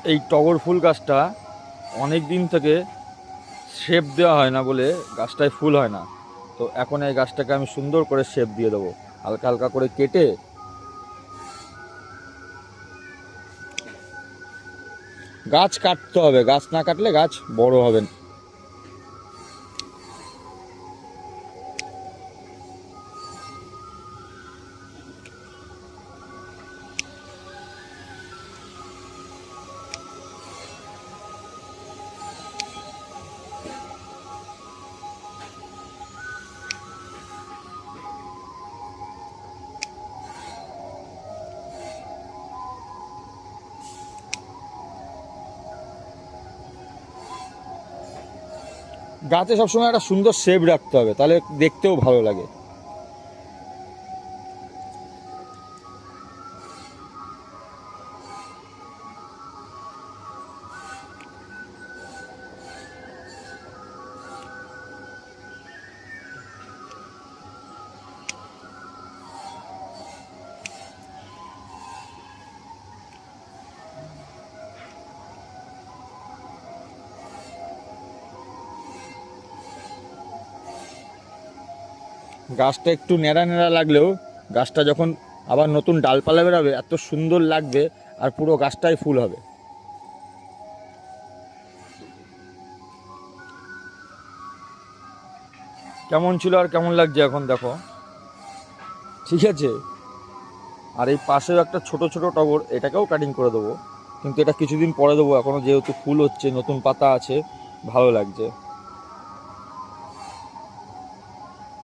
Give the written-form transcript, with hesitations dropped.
এই টগর ফুল গাছটা অনেক দিন থেকে শেপ দেওয়া হয় না বলে গাছটায় ফুল হয় না। তো এখন এই গাছটাকে আমি সুন্দর করে শেপ দিয়ে দেবো, হালকা হালকা করে কেটে। গাছ কাটতে হবে, গাছ না কাটলে গাছ বড় হবে না। গাছে সবসময় একটা সুন্দর শেপ রাখতে হবে, তাহলে দেখতেও ভালো লাগে। গাছটা একটু ন্যাড়া ন্যাড়া লাগলেও গাছটা যখন আবার নতুন ডালপালা বেরোবে এত সুন্দর লাগবে, আর পুরো গাছটাই ফুল হবে। কেমন ছিল আর কেমন লাগছে এখন দেখো, ঠিক আছে। আর এই পাশেও একটা ছোট ছোট টগর, এটাকেও কাটিং করে দেবো, কিন্তু এটা কিছুদিন পরে দেবো, এখনও যেহেতু ফুল হচ্ছে, নতুন পাতা আছে, ভালো লাগছে।